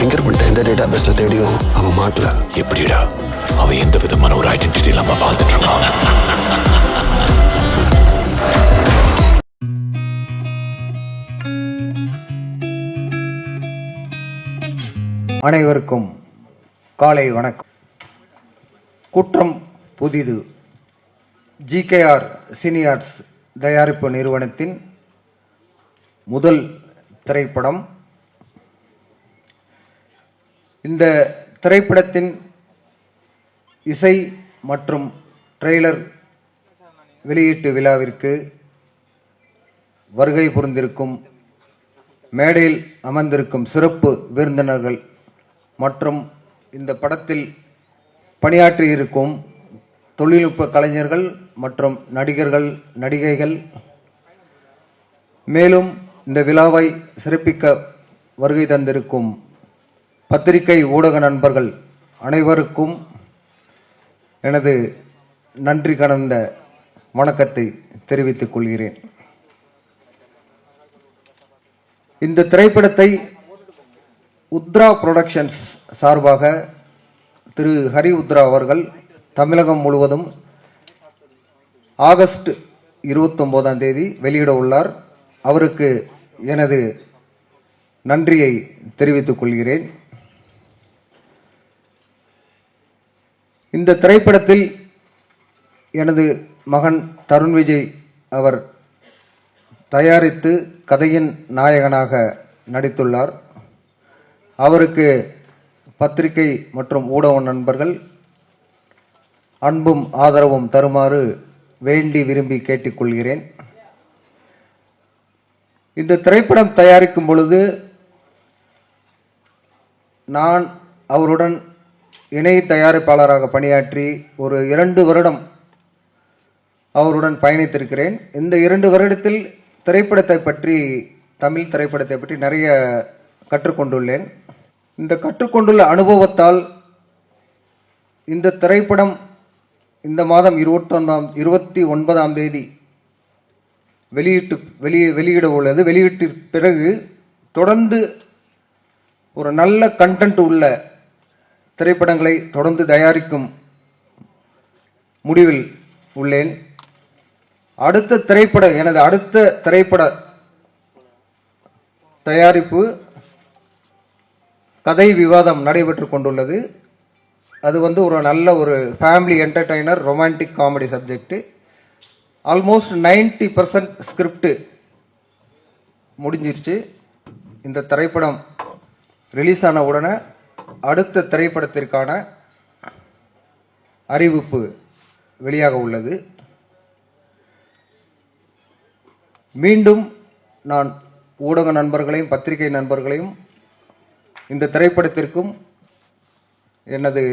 Finger print எந்த data பேஸ்ல தேடியும் அவன் மாட்டல. எப்படிடா அவன் எந்த விதமான ஒரு ஐடென்டிட்டி இல்லாம வாழ்ந்துட்டு இருக்கான்? அனைவருக்கும் காலை வணக்கம். குற்றம் புதிது GKR சினியார்ட்ஸ் தயாரிப்பு நிறுவனத்தின் முதல் திரைப்படம். இந்த திரைப்படத்தின் இசை மற்றும் ட்ரெய்லர் வெளியீட்டு விழாவிற்கு வருகை புரிந்திருக்கும் மேடையில் அமர்ந்திருக்கும் சிறப்பு விருந்தினர்கள் மற்றும் இந்த படத்தில் பணியாற்றியிருக்கும் தொழில்நுட்ப கலைஞர்கள் மற்றும் நடிகர்கள், நடிகைகள், மேலும் இந்த விழாவை சிறப்பிக்க வருகை தந்திருக்கும் பத்திரிகை ஊடக நண்பர்கள் அனைவருக்கும் எனது நன்றி கலந்த வணக்கத்தை தெரிவித்துக் கொள்கிறேன். இந்த திரைப்படத்தை உத்ரா புரொடக்ஷன்ஸ் சார்பாக திரு ஹரி உத்ரா அவர்கள் தமிழகம் முழுவதும் ஆகஸ்ட் 29 வெளியிட உள்ளார். அவருக்கு எனது நன்றியை தெரிவித்துக் கொள்கிறேன். இந்த திரைப்படத்தில் எனது மகன் தருண் விஜய் அவர் தயாரித்து கதையின் நாயகனாக நடித்துள்ளார். அவருக்கு பத்திரிகை மற்றும் ஊடக நண்பர்கள் அன்பும் ஆதரவும் தருமாறு வேண்டி விரும்பி கேட்டுக்கொள்கிறேன். இந்த திரைப்படம் தயாரிக்கும் பொழுது நான் அவருடன் இணை தயாரிப்பாளராக பணியாற்றி ஒரு 2 வருடம் அவருடன் பயணித்திருக்கிறேன். இந்த 2 வருடத்தில் திரைப்படத்தை பற்றி, தமிழ் திரைப்படத்தை பற்றி நிறைய கற்றுக்கொண்டுள்ளேன். இந்த கற்றுக்கொண்டுள்ள அனுபவத்தால் இந்த திரைப்படம் இந்த மாதம் 29 வெளியிட உள்ளது. வெளியீட்டு பிறகு தொடர்ந்து ஒரு நல்ல கண்டென்ட் உள்ள திரைப்படங்களை தொடர்ந்து தயாரிக்கும் முடிவில் உள்ளேன். எனது அடுத்த திரைப்பட தயாரிப்பு கதை விவாதம் நடைபெற்று கொண்டுள்ளது. அது ஒரு நல்ல ஒரு family entertainer, romantic comedy subject. Almost 90% script முடிஞ்சிருச்சு. இந்த திரைப்படம் ரிலீஸ் ஆன உடனே அடுத்த திரைப்படத்திற்கான அறிவிப்பு வெளியாக உள்ளது. மீண்டும் நான் ஊடக நண்பர்களையும் பத்திரிகை நண்பர்களையும் இந்த திரைப்படத்திற்கும் எனது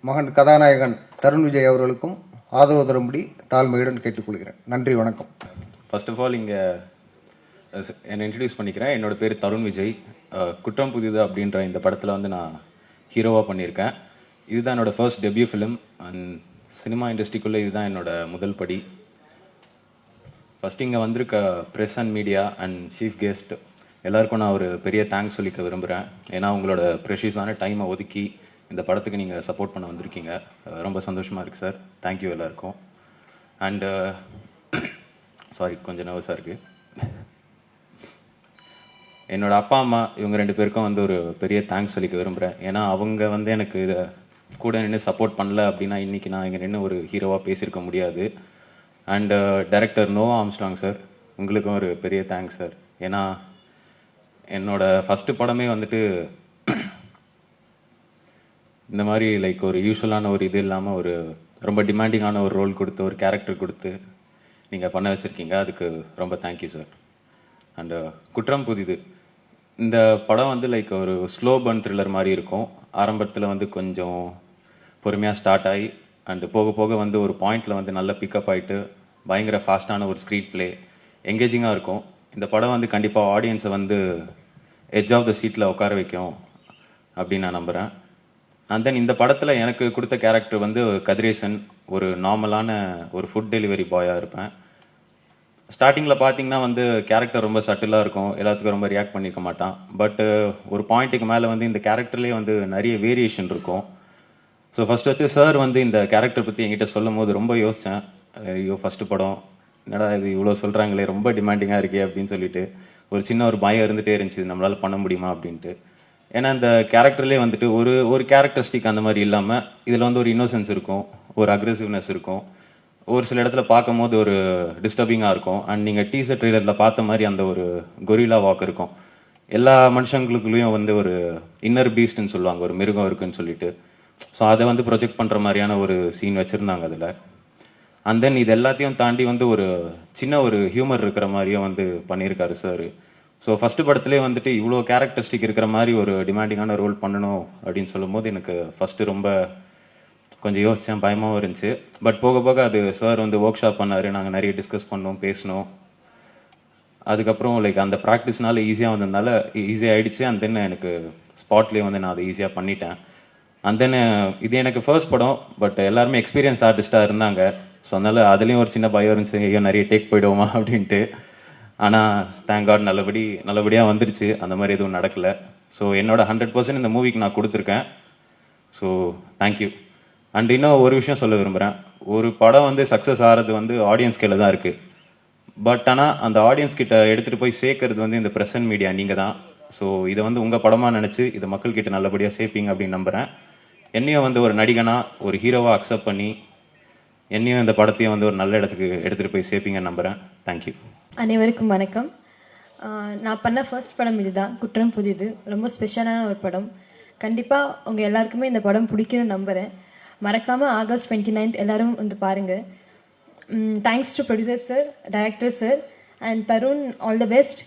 மகன் கதாநாயகன் தருண் விஜய் அவர்களுக்கும் ஆதரவு தரும்படி தாழ்மையுடன் கேட்டுக்கொள்கிறேன். நன்றி, வணக்கம். ஃபர்ஸ்ட் ஆஃப் ஆல் இங்கே என்னை இன்ட்ரடியூஸ் பண்ணிக்கிறேன். என்னோட பேர் தருண் விஜய். குற்றம் புதிது அப்படின்ற இந்த படத்தில் நான் ஹீரோவாக பண்ணியிருக்கேன். இதுதான் என்னோடய first debut film and cinema இண்டஸ்ட்ரிக்குள்ளே இதுதான் என்னோட முதல் படி. ஃபஸ்ட் இங்கே வந்திருக்க press and media and chief guest எல்லாருக்கும் நான் ஒரு பெரிய தேங்க்ஸ் சொல்லிக்க விரும்புகிறேன். ஏன்னா உங்களோட ப்ரெஷியஸான டைமை ஒதுக்கி இந்த படத்துக்கு நீங்கள் சப்போர்ட் பண்ண வந்திருக்கீங்க. ரொம்ப சந்தோஷமாக இருக்குது சார். தேங்க்யூ எல்லாருக்கும். அண்டு சாரி, கொஞ்சம் நர்வஸாக இருக்குது. என்னோட அப்பா அம்மா இவங்க 2 பேருக்கும் ஒரு பெரிய தேங்க்ஸ் சொல்லிக்க விரும்புகிறேன். ஏன்னா அவங்க எனக்கு இதை கூட நின்று சப்போர்ட் பண்ணல அப்படின்னா இன்றைக்கி நான் இங்கே நின்று ஒரு ஹீரோவாக பேசியிருக்க முடியாது. And director Noah Armstrong sir, உங்களுக்கும் ஒரு பெரிய தேங்க்ஸ் சார். ஏன்னா என்னோட ஃபஸ்ட்டு படமே இந்த மாதிரி ஒரு யூஸ்வலான ஒரு இது இல்லாமல் ஒரு ரொம்ப டிமாண்டிங்கான ஒரு ரோல் கொடுத்து ஒரு கேரக்டர் கொடுத்து நீங்கள் பண்ண வச்சுருக்கீங்க. அதுக்கு ரொம்ப தேங்க்யூ சார். அண்டு குற்றம் புதிது இந்த படம் ஒரு ஸ்லோ பர்ன் த்ரில்லர் மாதிரி இருக்கும். ஆரம்பத்தில் கொஞ்சம் பொறுமையாக ஸ்டார்ட் ஆகி அண்டு போக போக ஒரு பாயிண்டில் நல்ல பிக்கப் ஆகிட்டு பயங்கர ஃபாஸ்ட்டான ஒரு ஸ்க்ரீன் ப்ளே, எங்கேஜிங்காக இருக்கும். இந்த படம் கண்டிப்பாக ஆடியன்ஸை எட்ஜ் ஆஃப் த சீட்டில் உட்கார வைக்கும் அப்படின்னு நான் நம்புகிறேன். அண்ட் தென் இந்த படத்தில் எனக்கு கொடுத்த கேரக்டர் கதிரேசன், ஒரு நார்மலான ஒரு ஃபுட் டெலிவரி பாயாக இருப்பேன். ஸ்டார்டிங்கில் பார்த்தீங்கன்னா வந்து கேரக்டர் ரொம்ப சட்டிலாக இருக்கும், எல்லாத்துக்கும் ரொம்ப ரியாக்ட் பண்ணியிருக்க மாட்டான். பட் ஒரு பாயிண்ட்டுக்கு மேலே வந்து இந்த கேரக்டர்லேயே வந்து நிறைய வேரியேஷன் இருக்கும். ஸோ ஃபஸ்ட்டு சார் வந்து இந்த கேரக்டர் பற்றி என்கிட்ட சொல்லும் போது ரொம்ப யோசித்தேன். ஐயோ ஃபஸ்ட்டு படம் என்னடா இது இவ்வளோ சொல்கிறாங்களே, ரொம்ப டிமாண்டிங்காக இருக்கே அப்படின்னு சொல்லிட்டு ஒரு சின்ன ஒரு பயம் இருந்துகிட்டே இருந்துச்சு, நம்மளால் பண்ண முடியுமா அப்படின்ட்டு. ஏன்னா இந்த கேரக்டர்லேயே வந்துட்டு ஒரு கேரக்டரிஸ்டிக் அந்த மாதிரி இல்லாமல் இதில் வந்து ஒரு இன்னோசன்ஸ் இருக்கும், ஒரு அக்ரெசிவ்னஸ் இருக்கும், ஒரு சில இடத்துல பார்க்கும் போது ஒரு டிஸ்டர்பிங்காக இருக்கும். அண்ட் நீங்கள் டீசர் ட்ரெய்லரில் பார்த்த மாதிரி அந்த ஒரு கொரில்லா வாக் இருக்கும். எல்லா மனுஷங்களுக்குள்ளேயும் வந்து ஒரு இன்னர் பீஸ்ட்னு சொல்லுவாங்க, ஒரு மிருகம் இருக்குன்னு சொல்லிட்டு. ஸோ அதை வந்து ப்ரொஜெக்ட் பண்ணுற மாதிரியான ஒரு சீன் வச்சுருந்தாங்க அதில். அண்ட் தென் இது எல்லாத்தையும் தாண்டி வந்து ஒரு சின்ன ஒரு ஹியூமர் இருக்கிற மாதிரியும் வந்து பண்ணியிருக்காரு சார். ஸோ ஃபஸ்ட்டு படத்துலேயே வந்துட்டு இவ்வளோ கேரக்டரிஸ்டிக் இருக்கிற மாதிரி ஒரு டிமாண்டிங்கான ரோல் பண்ணணும் அப்படின்னு சொல்லும்போது எனக்கு ஃபஸ்ட்டு ரொம்ப கொஞ்சம் யோசித்தேன், பயமாகவும் இருந்துச்சு. பட் போக போக அது சார் வந்து ஒர்க் ஷாப் பண்ணார், நாங்கள் நிறைய டிஸ்கஸ் பண்ணோம், பேசினோம். அதுக்கப்புறம் லைக் அந்த ப்ராக்டிஸ்னால ஈஸியாக வந்ததுனால ஈஸியாக ஆகிடுச்சு. அண்ட் தென் எனக்கு ஸ்பாட்லேயே வந்து நான் அதை ஈஸியாக பண்ணிட்டேன். அண்ட் தென் இது எனக்கு ஃபர்ஸ்ட் படம், பட் எல்லாருமே எக்ஸ்பீரியன்ஸ் ஆர்டிஸ்ட்டாக இருந்தாங்க. ஸோ அதனால் அதுலேயும் ஒரு சின்ன பயம் இருந்துச்சு, ஐயோ நிறைய டேக் போயிடுவோமா அப்படின்ட்டு. ஆனால் தேங்க் காட் நல்லபடியாக வந்துடுச்சு, அந்த மாதிரி எதுவும் நடக்கலை. ஸோ என்னோட 100% இந்த மூவிக்கு நான் கொடுத்துருக்கேன். So thank you. அண்ட் இன்னும் ஒரு விஷயம் சொல்ல விரும்புகிறேன். ஒரு படம் வந்து சக்ஸஸ் ஆகிறது வந்து ஆடியன்ஸ் கையில் தான் இருக்குது. பட் ஆனால் அந்த ஆடியன்ஸ் கிட்ட எடுத்துகிட்டு போய் சேர்க்கறது வந்து இந்த ப்ரெஸ் அண்ட் மீடியா நீங்கள் தான். ஸோ இதை வந்து உங்கள் படமாக நினச்சி இதை மக்கள்கிட்ட நல்லபடியாக சேர்ப்பீங்க அப்படின்னு நம்புகிறேன். என்னையும் வந்து ஒரு நடிகனாக ஒரு ஹீரோவாக அக்செப்ட் பண்ணி என்னையும் இந்த படத்தையும் வந்து ஒரு நல்ல இடத்துக்கு எடுத்துகிட்டு போய் சேர்ப்பீங்கன்னு நம்புகிறேன். தேங்க்யூ. அனைவருக்கும் வணக்கம். நான் பண்ண ஃபர்ஸ்ட் படம் இதுதான், குற்றம் புதிது. ரொம்ப ஸ்பெஷலான ஒரு படம். கண்டிப்பாக உங்கள் எல்லாருக்குமே இந்த படம் பிடிக்கும்னு நம்புகிறேன். மறக்காமல் August 29 எல்லோரும் வந்து பாருங்கள். Thanks to producer sir, director sir and Tarun, all the best.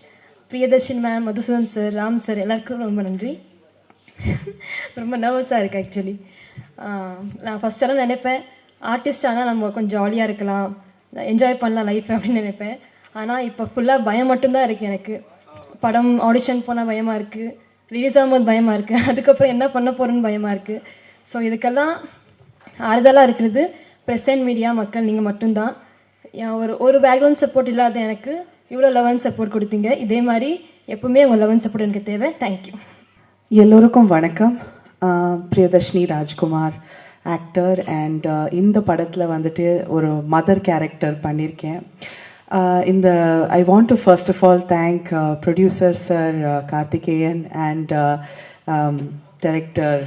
Priyadarshin ma'am, Madhusudan sir, Ram sir, எல்லாருக்கும் ரொம்ப நன்றி. ரொம்ப நர்வஸாக இருக்குது ஆக்சுவலி. நான் ஃபஸ்ட்டெல்லாம் நினைப்பேன் ஆர்டிஸ்ட் ஆனால் நம்ம கொஞ்சம் ஜாலியாக இருக்கலாம், என்ஜாய் பண்ணலாம் லைஃப் அப்படின்னு நினைப்பேன். ஆனால் இப்போ ஃபுல்லாக பயம் மட்டும்தான் இருக்குது எனக்கு. படம் ஆடிஷன் போனால் பயமாக இருக்குது, ரிலீஸ் ஆகும்போது பயமாக இருக்குது, அதுக்கப்புறம் என்ன பண்ண போகிறேன்னு பயமாக இருக்குது. ஸோ இதுக்கெல்லாம் ஆறுதலாக இருக்கிறது ப்ரெஸ் அண்ட் மீடியா மக்கள் நீங்கள் மட்டும்தான். ஒரு பேக்ரவுண்ட் சப்போர்ட் இல்லாத எனக்கு இவ்வளோ லவ் அண்ட் சப்போர்ட் கொடுத்தீங்க. இதே மாதிரி எப்பவுமே உங்கள் லவ் அண்ட் சப்போர்ட் எனக்கு தேவை. தேங்க்யூ. எல்லோருக்கும் வணக்கம். பிரியதர்ஷினி ராஜ்குமார் ஆக்டர். அண்ட் இந்த படத்தில் வந்துட்டு ஒரு மதர் கேரக்டர் பண்ணியிருக்கேன். இந்த I want to first of all thank producer sir Karthikeyan and director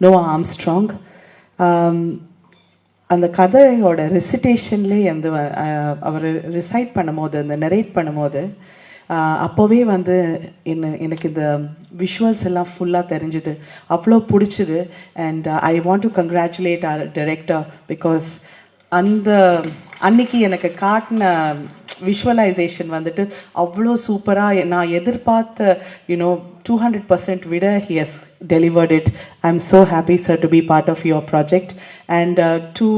Noah Armstrong. அந்த கதையோட ரெசிடேஷன்லேயே வந்து அவர் ரிசைட் பண்ணும்போது, அந்த நரேட் பண்ணும்போது அப்போவே வந்து எனக்கு இந்த விஷுவல்ஸ் எல்லாம் ஃபுல்லாக தெரிஞ்சுது, அவ்வளோ பிடிச்சிது. And I want to congratulate our director because அன்னைக்கு எனக்கு காட்டின விஷுவலைசேஷன் வந்துட்டு அவ்வளோ சூப்பராக நான் எதிர்பார்த்த 200% விட he has delivered it. I'm so happy, sir, to be part of your project. And to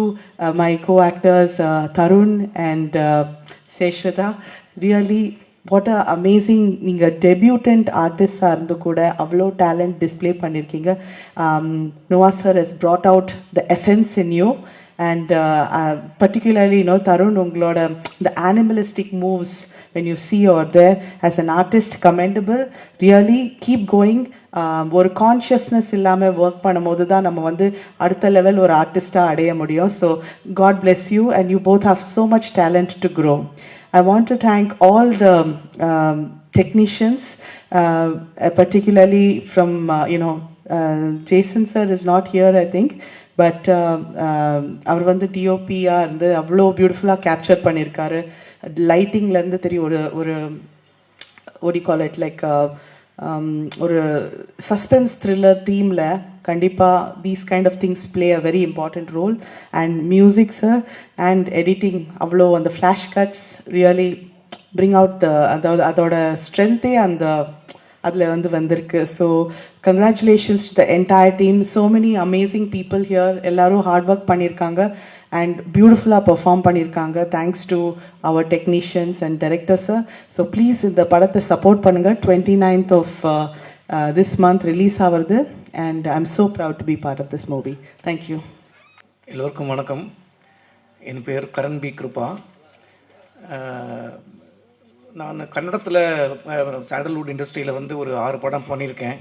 my co-actors, Tarun and Seshwata, really what a amazing, நீங்கள் டெபியூட்டன்ட் ஆர்டிஸ்டாக இருந்து கூட அவ்வளோ டேலண்ட் டிஸ்பிளே பண்ணியிருக்கீங்க. Noah sir has brought out the essence in you. And particularly, Tarun, உங்களோட the animalistic moves when you see over there as an artist, commendable. Really keep going. ஒரு consciousness இல்லாமல் work பண்ணும்போது தான் நம்ம வந்து அடுத்த level ஒரு ஆர்டிஸ்டாக அடைய முடியும். So God bless you and you both have so much talent to grow. I want to thank all the technicians, particularly from, Jason sir is not here, I think. But அவர் வந்து டிஓபியாக இருந்து அவ்வளோ பியூட்டிஃபுல்லாக capture பண்ணியிருக்காரு. லைட்டிங்லேருந்து தெரியும் ஒரு what do you call it, like ஒரு சஸ்பென்ஸ் த்ரில்லர் தீமில் கண்டிப்பாக these kind of things play a very important role. And music sir and editing அவ்வளோ அந்த flash cuts really bring out அதோட ஸ்ட்ரென்த்தே அதில் வந்திருக்கு. So congratulations to the entire team. So many amazing people here. எல்லோரும் hard work பண்ணியிருக்காங்க and பியூட்டிஃபுல்லாக perform பண்ணியிருக்காங்க. Thanks to our technicians and directors. So please இந்த படத்தை சப்போர்ட் பண்ணுங்கள். 29th of this month release ஆகிறது. And I am so proud to be part of this movie. Thank you. எல்லோருக்கும் வணக்கம். என் பேர் கரண் பி கிருபா. நான் கன்னடத்தில் சாண்டல்வுட் இண்டஸ்ட்ரியில் வந்து ஒரு 6 படம் பண்ணியிருக்கேன்.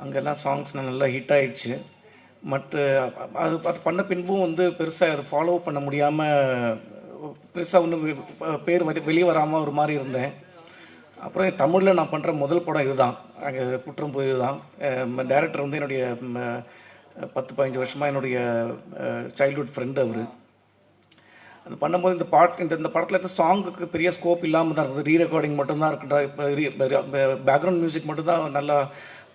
அங்கெல்லாம் சாங்ஸ் நல்லா ஹிட் ஆயிடுச்சு. அது அது பண்ண பின்பும் வந்து பெருசாக அதை ஃபாலோ பண்ண முடியாமல் பெருசாக ஒன்றும் பேர் வெளியே வராமல் ஒரு மாதிரி இருந்தேன். அப்புறம் தமிழில் நான் பண்ணுற முதல் படம் இதுதான், அங்கே குற்றம் போய் தான். டைரக்டர் வந்து என்னுடைய 10-15 வருஷமாக என்னுடைய சைல்ட்ஹுட் ஃப்ரெண்டு அவர். அது பண்ணும்போது இந்த படத்தில் இருந்த சாங்குக்கு பெரிய ஸ்கோப் இல்லாமல் தான் இருந்தது. ரீரெக்கார்டிங் மட்டும்தான் இருக்குன்ற, இப்போ பேக்ரவுண்ட் மியூசிக் மட்டும்தான் நல்லா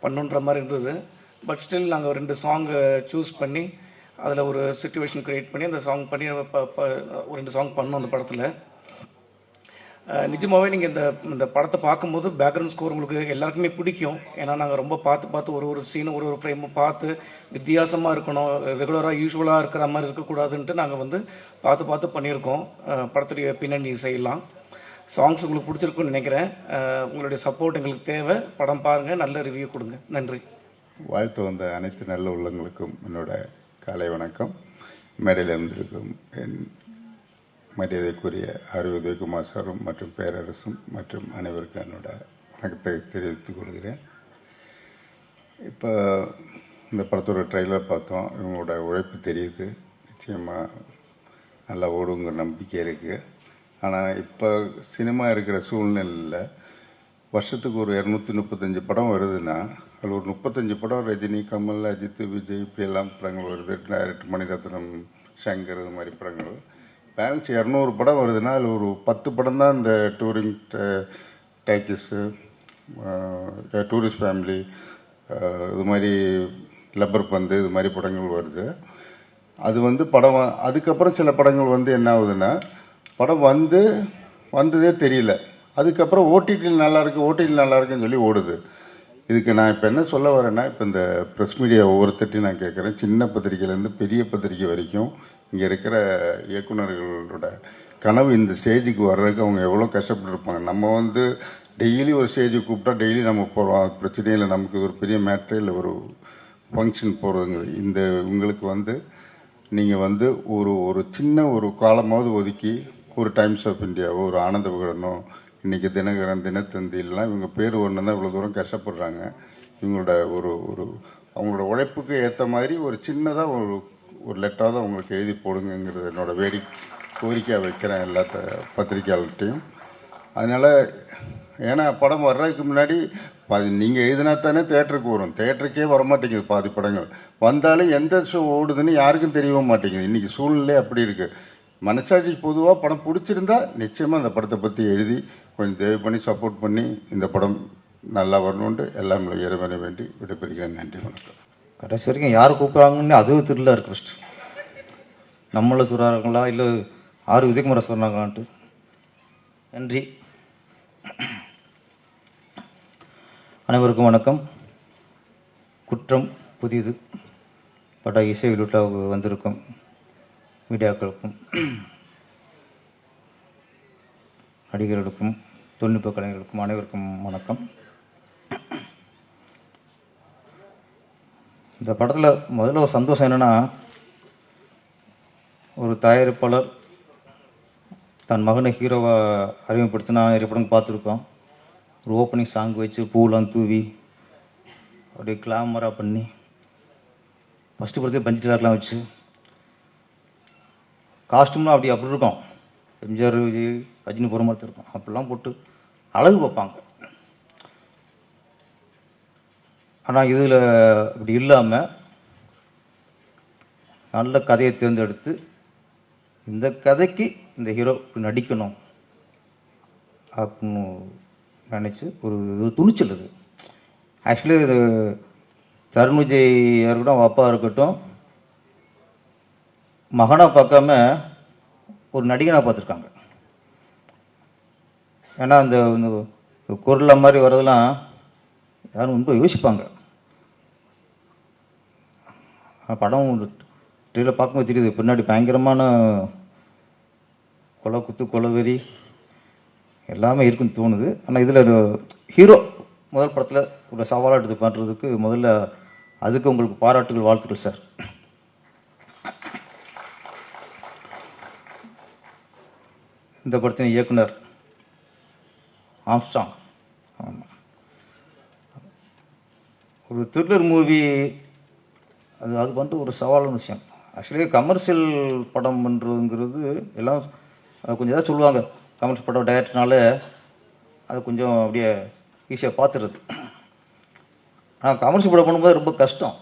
பண்ணுன்ற மாதிரி இருந்தது. பட் ஸ்டில் நாங்கள் 2 சாங்கை சூஸ் பண்ணி அதில் ஒரு சிச்சுவேஷன் க்ரியேட் பண்ணி அந்த சாங் பண்ணி ஒரு 2 சாங் பண்ணோம் அந்த படத்தில். நிஜமாகவே நீங்கள் இந்த படத்தை பார்க்கும்போது பேக்ரவுண்ட் ஸ்கோர் உங்களுக்கு எல்லாருக்குமே பிடிக்கும். ஏன்னா நாங்கள் ரொம்ப பார்த்து ஒரு சீனும் ஒரு ஃப்ரேமும் பார்த்து வித்தியாசமாக இருக்கணும், ரெகுலராக யூஸ்வலாக இருக்கிற மாதிரி இருக்கக்கூடாதுன்ட்டு நாங்கள் வந்து பார்த்து பண்ணியிருக்கோம். படத்துடைய பின்னணி இசையெல்லாம் சாங்ஸ் உங்களுக்கு பிடிச்சிருக்குன்னு நினைக்கிறேன். உங்களுடைய சப்போர்ட் எங்களுக்கு தேவை. படம் பாருங்கள், நல்ல ரிவ்யூ கொடுங்க. நன்றி. வாழ்த்து வந்த அனைத்து நல்ல உள்ளங்களுக்கும் என்னோட காலை வணக்கம். மேடையில் இருந்திருக்கும் என் மரியாதைக்குரிய ஆர் உதயகுமார் சாரும் மற்றும் பேரரசும் மற்றும் அனைவருக்கும் என்னோட வணக்கத்தை தெரிவித்துக் கொள்கிறேன். இப்போ இந்த படத்தோட ட்ரெய்லர் பார்த்தோம். இவங்களோட உழைப்பு தெரியுது. நிச்சயமாக நல்லா ஓடுங்கிற நம்பிக்கை இருக்குது. ஆனால் இப்போ சினிமா இருக்கிற சூழ்நிலையில் வருஷத்துக்கு ஒரு 235 படம் வருதுன்னா அதில் ஒரு 35 படம் ரஜினி, கமல், அஜித், விஜய் இப்படியெல்லாம் படங்கள் வருது. டைரக்டர் மணிரத்னம், சங்கர், இது மாதிரி படங்கள். பேலன்ஸ் 200 படம் வருதுன்னா அதில் ஒரு 10 படம் தான் இந்த டூரிங் டேக்கிஸு, டூரிஸ்ட் ஃபேமிலி, இது மாதிரி லப்பர் பந்து, இது மாதிரி படங்கள் வருது. அது வந்து படம் அதுக்கப்புறம் சில படங்கள் வந்து என்ன ஆகுதுன்னா படம் வந்ததே தெரியல. அதுக்கப்புறம் ஓடிடியில் நல்லா இருக்குன்னு சொல்லி ஓடுது. இதுக்கு நான் இப்போ என்ன சொல்ல வரேன்னா, இப்போ இந்த ப்ரெஸ் மீடியா ஒவ்வொருத்தையும் நான் கேட்குறேன். சின்ன பத்திரிகையிலேருந்து பெரிய பத்திரிகை வரைக்கும் இங்கே இருக்கிற இயக்குநர்களோட கனவு இந்த ஸ்டேஜுக்கு வர்றதுக்கு அவங்க எவ்வளோ கஷ்டப்பட்டுருப்பாங்க. நம்ம வந்து டெய்லி ஒரு ஸ்டேஜுக்கு கூப்பிட்டா டெய்லி நம்ம போகிறோம், அது பிரச்சனையே இல்லை. நமக்கு ஒரு பெரிய மேட்ரே இல்லை ஒரு ஃபங்க்ஷன் போகிறதுங்கிறது. இந்த உங்களுக்கு வந்து நீங்கள் வந்து ஒரு சின்ன ஒரு காலமாவது ஒதுக்கி ஒரு டைம்ஸ் ஆஃப் இந்தியாவோ ஒரு ஆனந்த விகடனோ இன்றைக்கி தினகரன், தினத்தந்திலாம் இவங்க பேர் ஒன்று தான் இவ்வளோ தூரம் கஷ்டப்படுறாங்க. இவங்களோட அவங்களோட உழைப்புக்கு ஏற்ற மாதிரி ஒரு சின்னதாக ஒரு லெட்டராக அவங்களுக்கு எழுதி போடுங்கிறது என்னோட கோரிக்கையாக வைக்கிறேன் எல்லா பத்திரிக்கையாளர்கிட்டையும். அதனால் ஏன்னா படம் வர்றதுக்கு முன்னாடி நீங்கள் எழுதினா தானே தேட்டருக்கு வரும். தேட்டருக்கே வரமாட்டேங்குது பாதி படங்கள். வந்தாலும் எந்த ஷோ ஓடுதுன்னு யாருக்கும் தெரியவும் மாட்டேங்குது. இன்றைக்கி சூழ்நிலை அப்படி இருக்குது. மனசாட்சி பொதுவாக படம் பிடிச்சிருந்தா நிச்சயமாக அந்த படத்தை பற்றி எழுதி கொஞ்சம் தயவு பண்ணி சப்போர்ட் பண்ணி இந்த படம் நல்லா வரணுன்ட்டு எல்லாம் இறைவனை வேண்டி விடைபெறுகிறேன். நன்றி, வணக்கம். கடைசி வரைக்கும் யார் கூப்பிட்றாங்கன்னு அதுவும் திருல இருக்கு. ஃபஸ்ட்டு நம்மளை சொல்கிறாங்களா இல்லை ஆர் உதயகுமாரை சொன்னாங்களான்ட்டு. நன்றி. அனைவருக்கும் வணக்கம். குற்றம் புதிது பட இசை வெளியீட்டில் வந்திருக்கும் மீடியாக்களுக்கும் நடிகர்களுக்கும் தொழில்நுட்ப கலைஞர்களுக்கும் அனைவருக்கும் வணக்கம். இந்த படத்தில் முதல்ல ஒரு சந்தோஷம் என்னென்னா, ஒரு தயாரிப்பாளர் தன் மகனை ஹீரோவாக அறிமுகப்படுத்தினா நிறைய படம் பார்த்துருக்கோம். ஒரு ஓப்பனிங் சாங் வச்சு பூலாம் தூவி அப்படியே கிளாமராக பண்ணி ஃபஸ்ட்டு படத்தே பஞ்சு டாக்லாம் வச்சு காஸ்ட்யூம்லாம் அப்படி இருக்கும். எம்ஜிஆர், விஜய், ரஜினி போகிற மாதிரி இருக்கும். அப்படிலாம் போட்டு அழகு பார்ப்பாங்க. ஆனால் இதில் இப்படி இல்லாமல் நல்ல கதையை தேர்ந்தெடுத்து இந்த கதைக்கு இந்த ஹீரோ நடிக்கணும் அப்படின்னு நினச்சி ஒரு துணிச்சல். இது ஆக்சுவலி இது தருண் விஜய் இருக்கட்டும், அவங்க அப்பா இருக்கட்டும், மகனாக பார்க்காம ஒரு நடிகனாக பார்த்துருக்காங்க. ஏன்னா அந்த குரல் மாதிரி வர்றதெல்லாம் யாரும் ரொம்ப யோசிப்பாங்க. படம் ட்ரெயிலில் பார்க்கும்போது தெரியுது பின்னாடி பயங்கரமான கொலவெறி எல்லாமே இருக்குன்னு தோணுது. ஆனால் இதில் ஹீரோ முதல் படத்தில் ஒரு சவாலாக எடுத்து பண்ணுறதுக்கு முதல்ல அதுக்கு உங்களுக்கு பாராட்டுகள், வாழ்த்துக்கள் சார். இந்த படத்தின் இயக்குனர் ஆம்ஸ்ட்ராங். ஆமாம், ஒரு த்ரில்லர் மூவி அது வந்து ஒரு சவாலான விஷயம். ஆக்சுவலி கமர்ஷியல் படம் பண்ணுறதுங்கிறது எல்லாம் அது கொஞ்சம் ஏதாவது சொல்லுவாங்க, கமர்ஷியல் படம் டைரக்டர்னால அது கொஞ்சம் அப்படியே ஈஸியாக பார்த்துருது. ஆனால் கமர்ஷியல் படம் பண்ணும்போது ரொம்ப கஷ்டம்.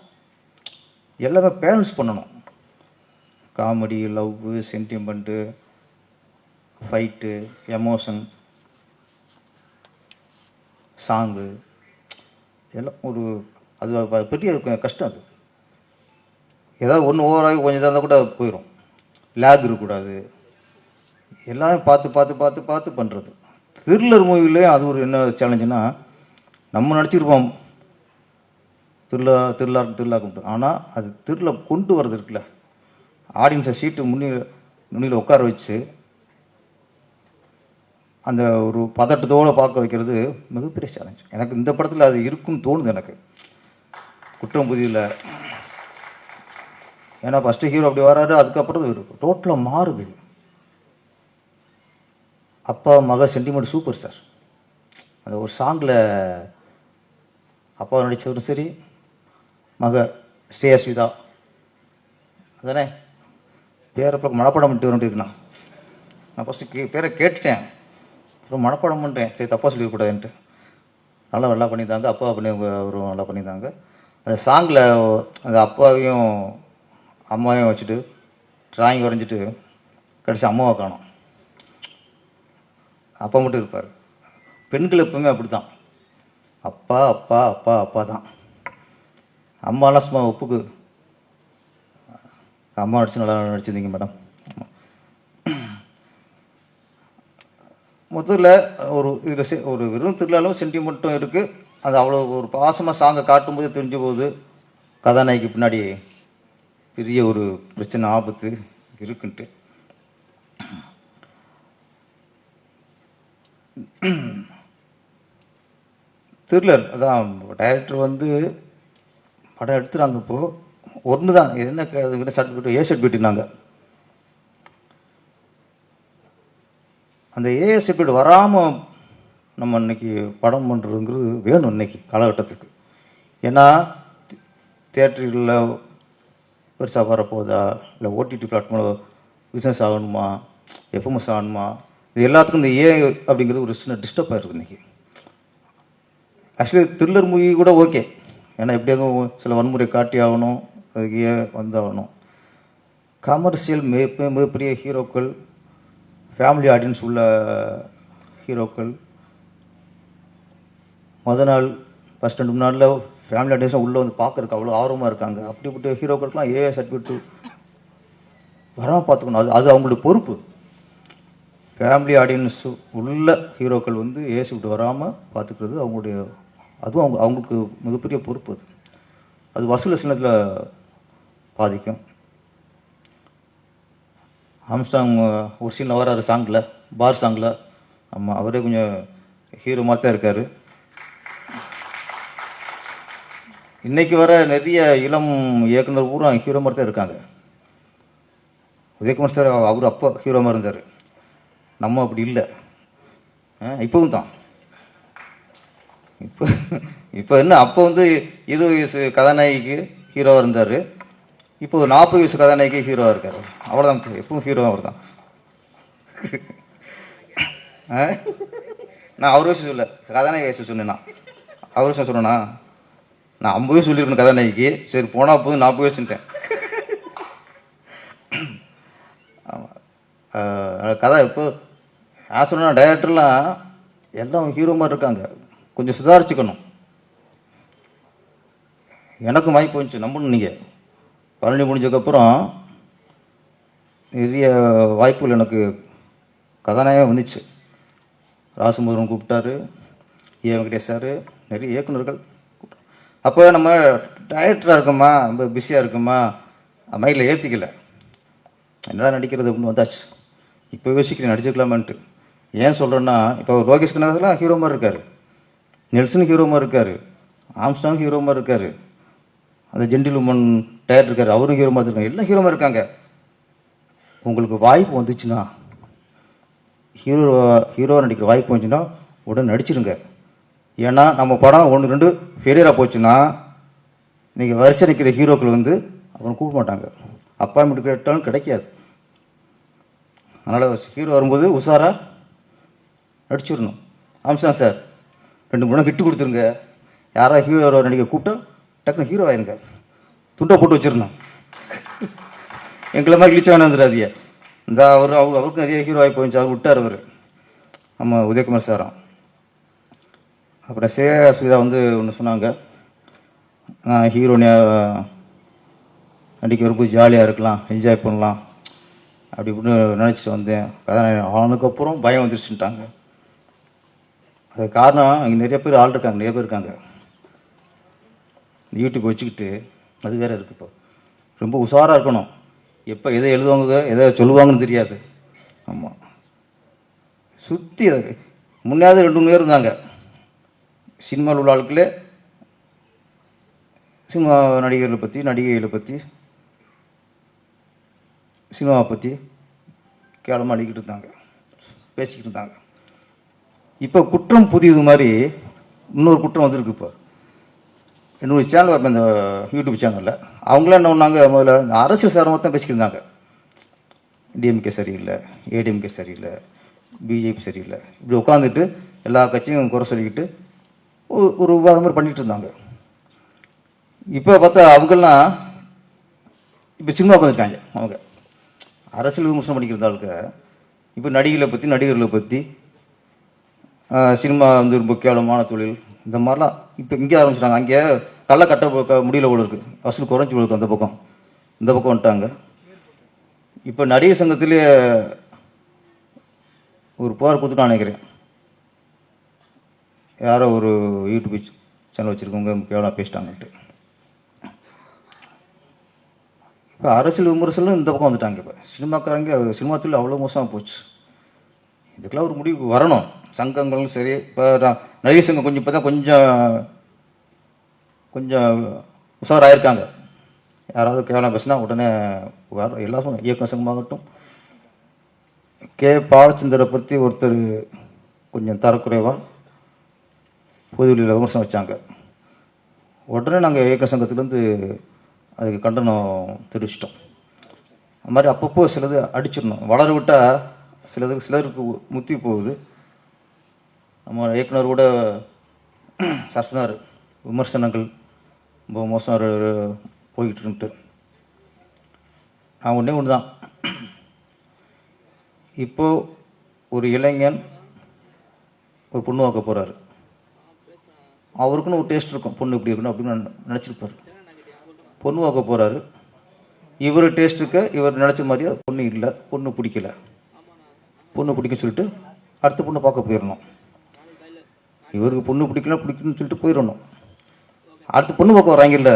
எல்லாமே பேலன்ஸ் பண்ணணும். Comedy, love, sentiment, fight, emotion, song எல்லாம் ஒரு அது பெரிய கஷ்டம். அது ஏதாவது ஒன்று ஓவராகி கொஞ்சம் இதாக இருந்தால் கூட போயிடும். லேக் இருக்கக்கூடாது. எல்லாமே பார்த்து பார்த்து பார்த்து பார்த்து பண்ணுறது. த்ரில்லர் மூவிலே அது ஒரு என்ன சேலஞ்சுன்னா, நம்ம நடிச்சிருப்போம் திருவிழா கும்பிட்டு, ஆனால் அது திருவிழா கொண்டு வரது இருக்குல்ல, ஆடியன்ஸை சீட்டு முன்னில் உட்கார வச்சு அந்த ஒரு பதட்டத்தோடு பார்க்க வைக்கிறது மிகப்பெரிய சேலஞ்ச். எனக்கு இந்த படத்தில் அது இருக்குன்னு தோணுது எனக்கு. குற்றம் புதியில் ஏன்னா ஃபஸ்ட்டு ஹீரோ அப்படி வராரு, அதுக்கப்புறம் டோட்டலாக மாறுது. அப்பா மக சென்டிமெண்ட் சூப்பர் சார். அந்த ஒரு சாங்கில் அப்பா நடித்தவரும் சரி, மக ஸ்ரேயஸ்விதா அதானே பேரப்ப மனப்படம் பண்ணிட்டு வந்துட்டு நான் ஃபஸ்ட்டு பேரை கேட்டுட்டேன், அப்புறம் மனப்படம் பண்ணுறேன், சரி தப்பாக சொல்லிடக்கூடாதுன்ட்டு. நல்லா பண்ணியிருந்தாங்க. அப்பா பண்ணி அவரும் நல்லா பண்ணியிருந்தாங்க. அந்த சாங்கில் அந்த அப்பாவையும் அம்மாவையும் வச்சுட்டு ட்ராயிங் வரைஞ்சிட்டு கடைசி அம்மாவை காணும். அப்பா மட்டும் இருப்பார். பெண்கள் எப்பவுமே அப்படி தான், அப்பா அப்பா அப்பா அப்பா தான். அம்மாலாம் சும்மா ஒப்புக்கு அம்மா நடிச்சு நல்லா நடிச்சிருந்தீங்க மேடம். முதல்ல ஒரு இதில் ஒரு வெறும் திருவிழாலும் சென்டிமெண்ட்டும் இருக்குது. அது அவ்வளோ ஒரு பாசமாக சாங்கை காட்டும்போது தெரிஞ்ச போது கதாநாயகி பின்னாடி பெரிய ஒரு பிரச்சனை, ஆபத்து இருக்குன்ட்டு. த்ரில்லர் அதான் டைரக்டர் வந்து படம் எடுத்துகிறாங்க. இப்போது ஒன்று தான் என்ன சர்டிஃபிகேட், ஏ சர்டிஃபிகேட்னாங்க. அந்த ஏஎஸ் சர்டிஃபிகேட் வராமல் நம்ம இன்றைக்கி படம் பண்ணுறதுங்கிறது வேணும் இன்றைக்கி காலகட்டத்துக்கு. ஏன்னா தியேட்டர்களில் பெருசாக வரப்போதா, இல்லை ஓடிடி பிளாட்ஃபார்மில் பிஸ்னஸ் ஆகணுமா, எஃப்எம்எஸ் ஆகணுமா, இது எல்லாத்துக்கும் இந்த ஏ அப்படிங்கிறது ஒரு சின்ன டிஸ்டர்ப் ஆகிருக்குது இன்றைக்கி. ஆக்சுவலி த்ரில்லர் மூவி கூட ஓகே, ஏன்னா எப்படியாவது சில வன்முறை காட்டி ஆகணும், அதுக்கு ஏ வந்தாகணும். கமர்ஷியல் மிகப்பெரிய ஹீரோக்கள், ஃபேமிலி ஆடியன்ஸ் உள்ள ஹீரோக்கள், நாள் ஃபஸ்ட் 2 நாளில் ஃபேமிலி ஆடியன்ஸாக உள்ளே வந்து பார்க்குறக்கு அவ்வளோ ஆர்வமாக இருக்காங்க. அப்படிப்பட்ட ஹீரோக்களுக்கெலாம் ஏஏ சர்டிஃபிகேட் வராமல் பார்த்துக்கணும். அது அவங்களோட பொறுப்பு. ஃபேமிலி ஆடியன்ஸ் உள்ள ஹீரோக்கள் வந்து ஏஏ சர்டிஃபிகேட் வராமல் பார்த்துக்கிறது அவங்களுடைய, அதுவும் அவங்களுக்கு மிகப்பெரிய பொறுப்பு. அது வசூல் சின்னத்தில் பாதிக்கும். ஆம்ஸ்ட்ராங் ஒரு சீனில் வராரு சாங்கில், பார் சாங்கில். ஆமாம், அவரே கொஞ்சம் ஹீரோ மாதிரி தான் இருக்கார். இன்றைக்கி வர நிறைய இளம் இயக்குனர் பூரா ஹீரோ மாதிரி தான் இருக்காங்க. உதயகுமார் சார் அவர் அப்போ ஹீரோ மாதிரி இருந்தார், நம்ம அப்படி இல்லை. இப்போவும் தான். இப்போ என்ன, அப்போ வந்து 20 வயசு கதாநாயகிக்கு ஹீரோவாக இருந்தார், இப்போ 40 வயசு கதாநாயகி ஹீரோவாக இருக்கார். அவ்வளோதான், எப்பவும் ஹீரோ அவர் தான். நான் அவர் வயசு சொல்ல, கதாநாயகி வயசு சொன்னேன்னா அவர் வயசு சொன்னேன்னா நான் 50 வயசு சொல்லியிருக்கேன் கதாநாயகிக்கு. சரி போனால் போது 40 வயசுன்ட்டேன். ஆமாம், கதை இப்போ நான் சொன்னேன், டைரக்டர்லாம் எல்லாம் ஹீரோ மாதிரி இருக்காங்க, கொஞ்சம் சுதாரிச்சுக்கணும். எனக்கும் வாய்ப்பு வந்துச்சு, நம்பணும். நீங்கள் பழனி முடிஞ்சதுக்கப்புறம் நிறைய வாய்ப்புகள் எனக்கு கதாநாயகம் வந்துச்சு. ராசுமுருகன் கூப்பிட்டாரு, ஏ வெங்கடேஷ் சார், நிறைய இயக்குநர்கள். அப்போ நம்ம டைரக்டராக இருக்கோமா, ரொம்ப பிஸியாக இருக்குமா, மைண்டில் ஏற்றிக்கல, என்னடா நடிக்கிறது அப்படின்னு வந்தாச்சு. இப்போ யோசிக்கிறேன் நடிச்சுக்கலாமான்ட்டு. ஏன் சொல்கிறேன்னா, இப்போ லோகேஷ் கனகராஜ்லாம் ஹீரோ மாதிரி இருக்கார், நெல்சன் ஹீரோ மாதிரி இருக்கார், ஆம்ஸ்ட்ராங் ஹீரோ மாதிரி இருக்கார், அந்த ஜென்டில்மன் டைரக்டர் இருக்கார், அவரும் ஹீரோ மாதிரி இருக்காங்க, எல்லாம் ஹீரோ மாதிரி இருக்காங்க. உங்களுக்கு வாய்ப்பு வந்துச்சுன்னா ஹீரோ நடிக்கிற வாய்ப்பு வந்துச்சுன்னா உடனே நடிச்சிருங்க. ஏன்னா நம்ம படம் 1-2 ஃபெயிலியராக போச்சுன்னா நீங்கள் வரிசை நிற்கிற ஹீரோக்கள் வந்து அப்புறம் கூப்பிட மாட்டாங்க, அப்பாயின்மெண்ட் கேட்டாலும் கிடைக்காது. அதனால் ஹீரோ வரும்போது உஷாராக நடிச்சிடணும். ஆமாம் சார், 2-3 ஹிட்டு கொடுத்துருங்க. யாராவது ஹீரோ நடிக்க கூப்பிட்டா டக்குன்னு ஹீரோ ஆயிருங்க. துண்டை போட்டு வச்சிடணும். எங்களை மாதிரி கிழிச்ச வேணாம் வந்துடாதீங்க. இந்த அவருக்கு நிறைய ஹீரோ ஆகி போயிடுச்சு, அவர் விட்டார். அவர் நம்ம உதயகுமார் சாரம். அப்புறம் சுவிதா வந்து ஒன்று சொன்னாங்க, நான் ஹீரோனியாக நடிக்க வரும்போது ஜாலியாக இருக்கலாம், என்ஜாய் பண்ணலாம் அப்படி இப்படின்னு நினச்சிட்டு வந்தேன். அதான் ஆனதுக்கப்புறம் பயம் வந்துருச்சுட்டாங்க. அது காரணம் அங்கே நிறைய பேர் ஆள் இருக்காங்க, நிறைய பேர் இருக்காங்க. யூடியூப் வச்சுக்கிட்டு அது வேறு இருக்குது. இப்போ ரொம்ப உஷாராக இருக்கணும். எப்போ எதை எழுதுவாங்க எதை சொல்லுவாங்கன்னு தெரியாது. ஆமாம், சுற்றி அது முன்னாவது 2-3 பேர் இருந்தாங்க சினிமாவில் உள்ள ஆட்களே. சினிமா நடிகர்களை பற்றி, நடிகைகளை பற்றி, சினிமாவை பற்றி கேவலமாக அடிக்கிட்டு இருந்தாங்க, பேசிக்கிட்டு இருந்தாங்க. இப்போ குற்றம் புதியது மாதிரி இன்னொரு குற்றம் வந்திருக்கு. இப்போ என்னுடைய சேனல் வைப்பேன், இந்த யூடியூப் சேனலில். அவங்களாம் என்ன பண்ணாங்க, முதல்ல இந்த அரசியல் சாரமாக தான் பேசிக்கிட்டு இருந்தாங்க. டிஎம்கே சரியில்லை, ஏடிஎம்கே சரியில்லை, பிஜேபி சரியில்லை, இப்படி உட்காந்துட்டு எல்லா கட்சியும் குறை சொல்லிக்கிட்டு ஒரு விவாதம் மாதிரி பண்ணிகிட்டு இருந்தாங்க. இப்போ பார்த்தா அவங்கெல்லாம் இப்போ சினிமா உட்காந்துருக்காங்க. அவங்க அரசியல் விமர்சனம் பண்ணிக்கிறதாளுக்கு இப்போ நடிகர்களை பற்றி சினிமா வந்து ரொம்ப கேவலமான தொழில் இந்த மாதிரிலாம் இப்போ இங்கே ஆரம்பிச்சிட்டாங்க. அங்கே கள்ள கட்ட முடியல போல இருக்குது, வசூல் குறைஞ்சி போல அந்த பக்கம், இந்த பக்கம் வந்துட்டாங்க. இப்போ நடிகர் சங்கத்திலே ஒரு புகார் கொடுத்துட்டான்னு நினைக்கிறேன். யாரோ ஒரு யூடியூப் சேனல் வச்சுருக்கவங்க கேவலாக பேசிட்டாங்கன்ட்டு. இப்போ அரசியல் விமர்சனம் இந்த பக்கம் வந்துட்டாங்க. இப்போ சினிமா தொழில் அவ்வளோ மோசமாக போச்சு. இதுக்கெல்லாம் ஒரு முடிவு வரணும். சங்கங்களும் சரி, இப்போ நடிகர் சங்கம் கொஞ்சம் இப்போ தான் கொஞ்சம் உஷாராயிருக்காங்க. யாராவது கேவலம் பேசினா உடனே எல்லாரும் இயக்க சங்கமாகட்டும். கே பாலச்சந்தரை பற்றி ஒருத்தர் கொஞ்சம் தரக்குறைவாக பொதுவெளியில் விமர்சனம் வச்சாங்க. உடனே நாங்கள் இயக்க சங்கத்துலேருந்து அதுக்கு கண்டனம் தெரிவிச்சிட்டோம். அது மாதிரி அப்பப்போ சிலது அடிச்சிடணும். வளர விட்டால் சிலருக்கு முத்தி போகுது. நம்ம இயக்குனர் கூட சார் சொன்னார், விமர்சனங்கள் ரொம்ப மோசம் போய்கிட்டு. நான் ஒன்று தான், இப்போது ஒரு இளைஞன் ஒரு பொண்ணு பார்க்க போகிறாரு. அவருக்குன்னு ஒரு டேஸ்ட் இருக்கும், பொண்ணு இப்படி இருக்கணும் அப்படின்னு நினச்சிருப்பார். பொண்ணு பார்க்க போகிறாரு, இவர் டேஸ்ட்டுக்கு இவர் நினச்ச மாதிரியே பொண்ணு இல்லை, பொண்ணு பிடிக்கல. பொண்ணு பிடிக்க சொல்லிட்டு அடுத்த பொண்ணை பார்க்க போயிடணும். இவருக்கு பொண்ணு பிடிக்கணும்னு சொல்லிட்டு போயிடணும். அடுத்த பொண்ணு பார்க்க வராங்கல்ல,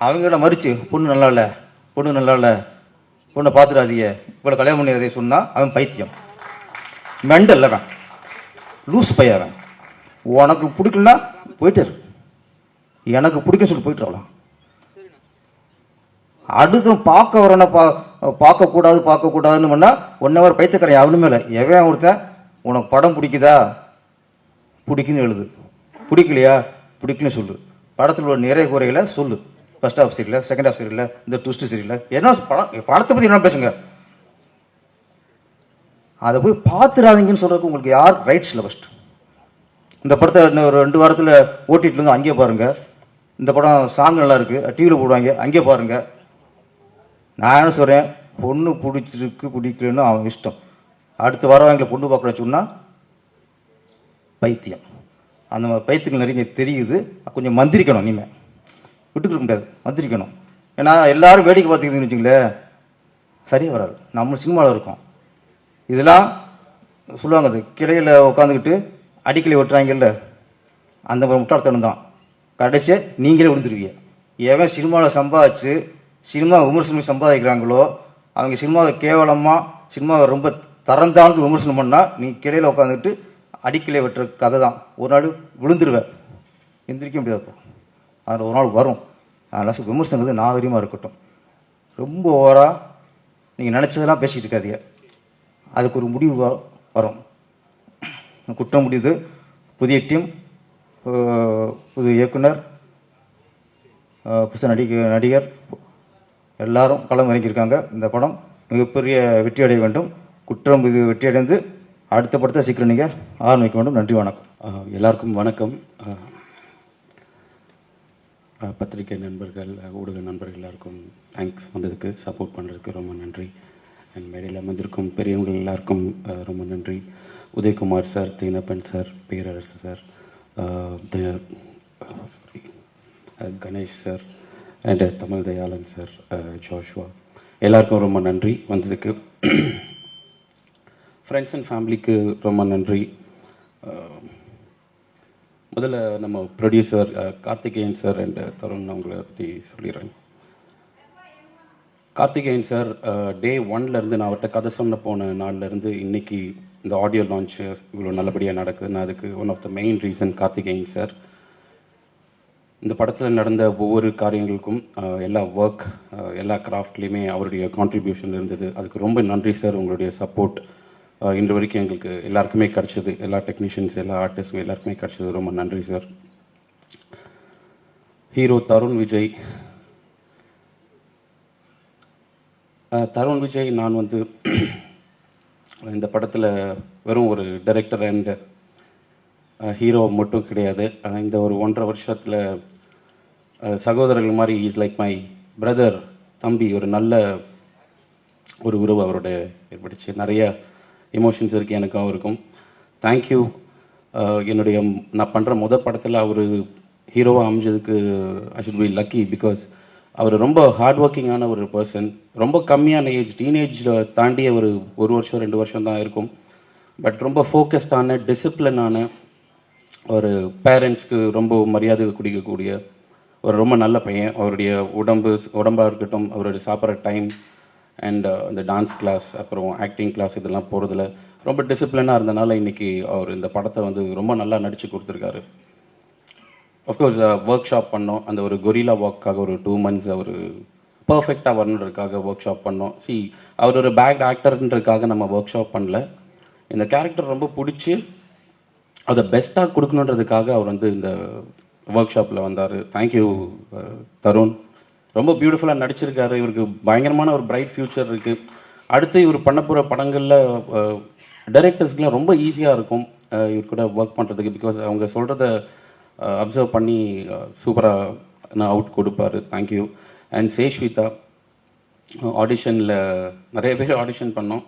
அவங்கள மறித்து பொண்ணு நல்லா இல்லை, பொண்ணை பார்த்துடாதீங்க, இவ்வளோ கல்யாணம் பண்ணிடுறதே சொன்னால் அவன் பைத்தியம், மெண்டல், அவன் லூஸ் பையன். உனக்கு பிடிக்கலன்னா போயிட்டார், எனக்கு பிடிக்கும் சொல்லி போயிட்டு வரலாம். அடுத்து பார்க்க வரேன்னா பார்க்கக்கூடாதுன்னு பண்ணால் 1 ஹவர் பைத்தியக்காரன் அவனுமே இல்லை. எவன் ஒருத்தன் உனக்கு படம் பிடிக்குதா, பிடிக்குன்னு எழுது, பிடிக்கலையா பிடிக்குன்னு சொல்லு, படத்தில் உள்ள நிறைய குறைகளை சொல்லு, ஃபர்ஸ்ட் ஹாஃப் சரியில்லை, செகண்ட் ஹாஃப் சரியில்லை, இந்த ட்விஸ்ட்டு சரியில்லை, என்ன படத்தை பற்றி என்ன பேசுங்க. அதை போய் பார்த்துடாதீங்கன்னு சொல்கிறதுக்கு உங்களுக்கு யார் ரைட்ஸ் இல்லை? ஃபஸ்ட்டு இந்த படத்தை இன்னும் ஒரு 2 வாரத்தில் ஓட்டிகிட்டு அங்கேயே பாருங்கள். இந்த படம் சாங் நல்லா இருக்குது, டிவியில் போடுவாங்க, அங்கேயே பாருங்கள். நான் என்ன சொல்கிறேன், பொண்ணு பிடிச்சிருக்கு பிடிக்கலன்னு அவன் இஷ்டம். அடுத்த வாரம் பொண்ணு பார்க்க சொன்னால் பைத்தியம். அந்த மாதிரி பைத்தியங்கள் நிறைய தெரியுது. கொஞ்சம் மந்திரிக்கணும், இனிமேல் விட்டுக்கிற முடியாது, மந்திரிக்கணும். ஏன்னா எல்லாரும் வேடிக்கை பார்த்துக்கிட்டீங்கன்னு வச்சுங்களேன், சரியாக வராது. நம்ம சினிமாவில் இருக்கோம், இதெல்லாம் சொல்லுவாங்க, அது கிளையில் உட்காந்துக்கிட்டு அடிக்கலை வெட்டுறாங்கல்ல, அந்த மாதிரி முட்டாள்தனம் தான். கடைசியாக நீங்களே விழுந்துருவீங்க. எவன் சினிமாவில் சம்பாதிச்சு சினிமா விமர்சனம் சம்பாதிக்கிறாங்களோ அவங்க சினிமாவை கேவலமாக, சினிமாவை ரொம்ப தரந்தாழ்ந்து விமர்சனம் பண்ணால் நீ கிளையில் உட்காந்துக்கிட்டு அடிக்கலை வெட்டுற கதை தான். ஒரு நாள் விழுந்துருவேன், எந்திரிக்க முடியாது. அதில் ஒரு நாள் வரும். அதனால் விமர்சனங்கிறது நாகரிகமாக இருக்கட்டும். ரொம்ப ஓவராக நீங்கள் நினச்சதெல்லாம் பேசிக்கிட்டு இருக்காதீங்க. அதுக்கு ஒரு முடிவு வரும். குற்றம் முடியுது, புதிய டீம், புது இயக்குனர், புதுசு நடிகர் எல்லாரும் களம் இறங்கியிருக்காங்க. இந்த படம் மிகப்பெரிய வெற்றி அடைய வேண்டும். குற்றம் இது வெற்றி அடைந்து அடுத்த படத்தை சீக்கிரம் நீங்கள் ஆரம்பிக்க வேண்டும். நன்றி, வணக்கம். எல்லாருக்கும் வணக்கம். பத்திரிகை நண்பர்கள், ஊடக நண்பர்கள் எல்லாருக்கும் தேங்க்ஸ் வந்ததுக்கு, சப்போர்ட் பண்ணுறதுக்கு ரொம்ப நன்றி. அண்ட் மேடையில் அமர்ந்திருக்கும் பெரியவங்க எல்லாருக்கும் ரொம்ப நன்றி. Udhayakumar sir, Theenappan sir, Perarasu sir, Ganesh sir and Tamil Dhayalan sir, Joshua, எல்லாருக்கும் ரொம்ப நன்றி வந்ததுக்கு. ஃப்ரெண்ட்ஸ் அண்ட் ஃபேமிலிக்கு ரொம்ப நன்றி. முதல்ல நம்ம producer Karthikeyan sir and Tarun அவங்கள பற்றி சொல்லிடுறேன். கார்த்திகேயன் சார் டே 1லேருந்து நான் அவர்கிட்ட கதை சொன்ன போன நாள்லேருந்து இன்றைக்கி இந்த ஆடியோ லான்ச் இவ்வளோ நல்லபடியாக நடக்குதுன்னு அதுக்கு one of the main reason Karthikeyan sir. இந்த படத்தில் நடந்த ஒவ்வொரு காரியங்களுக்கும் எல்லா ஒர்க், எல்லா கிராஃப்ட்லேயுமே அவருடைய கான்ட்ரிபியூஷன் இருந்தது. அதுக்கு ரொம்ப நன்றி சார். உங்களுடைய சப்போர்ட் இன்று வரைக்கும் எங்களுக்கு எல்லாருக்குமே கிடச்சிது. எல்லா டெக்னீஷியன்ஸ், எல்லா ஆர்டிஸ்ட்டும் எல்லாருக்குமே கிடச்சிது. ரொம்ப நன்றி சார். ஹீரோ தருண் விஜய். தருண் விஜய் நான் வந்து இந்த படத்தில் வெறும் ஒரு டைரக்டர் அண்ட் ஹீரோ மட்டும் கிடையாது. இந்த ஒரு 1.5 வருஷத்தில் சகோதரர்கள் மாதிரி இஸ் லைக் மை பிரதர், தம்பி. ஒரு நல்ல ஒரு உறவு அவரோட ஏற்படுச்சு. நிறைய எமோஷன்ஸ் இருக்குது எனக்கும் அவருக்கும். தேங்க்யூ. என்னுடைய நான் பண்ணுற படத்தில் அவர் ஹீரோவாக அமைஞ்சதுக்கு I should be lucky. Because அவர் ரொம்ப ஹார்ட் ஒர்க்கிங்கான ஒரு பர்சன். ரொம்ப கம்மியான ஏஜ், டீனேஜ் தாண்டிய ஒரு வருஷம் 2 வருஷம் தான் இருக்கும். பட் ரொம்ப ஃபோக்கஸ்டான, டிசிப்ளினான ஒரு பேரண்ட்ஸ்க்கு ரொம்ப மரியாதை குடிக்கக்கூடிய ஒரு ரொம்ப நல்ல பையன். அவருடைய உடம்பாக இருக்கட்டும், அவருடைய சாப்பிட்ற டைம் அண்ட் இந்த டான்ஸ் கிளாஸ், அப்புறம் ஆக்டிங் கிளாஸ், இதெல்லாம் போகிறதுல ரொம்ப டிசிப்ளினாக இருந்தனால இன்றைக்கி அவர் இந்த படத்தை வந்து ரொம்ப நல்லா நடித்து கொடுத்துருக்காரு. அஃப்கோர்ஸ் ஒர்க் ஷாப் பண்ணோம். அந்த ஒரு கொரில்லா வாக்காக ஒரு 2 months அவர் பர்ஃபெக்டாக வரணுன்றதுக்காக ஒர்க் ஷாப் பண்ணோம். அவர் ஒரு பேக்ட் ஆக்டர்ன்றதுக்காக நம்ம ஒர்க் ஷாப் பண்ணல. இந்த கேரக்டர் ரொம்ப பிடிச்சி அதை பெஸ்ட்டாக கொடுக்கணுன்றதுக்காக அவர் வந்து இந்த ஒர்க் ஷாப்பில் வந்தார். தேங்க்யூ தருண். ரொம்ப பியூட்டிஃபுல்லாக நடிச்சிருக்காரு. இவருக்கு பயங்கரமான ஒரு பிரைட் ஃப்யூச்சர் இருக்குது. அடுத்து இவர் பண்ண போகிற படங்களில் டைரக்டர்ஸ்க்குலாம் ரொம்ப ஈஸியாக இருக்கும் இவர் கூட ஒர்க் பண்ணுறதுக்கு. பிகாஸ் அவங்க சொல்கிறத அப்சர்வ் பண்ணி சூப்பராக நான் அவுட் கொடுப்பார். தேங்க்யூ. அண்ட் சேஷ்விதா, ஆடிஷனில் நிறைய பேர் ஆடிஷன் பண்ணோம்.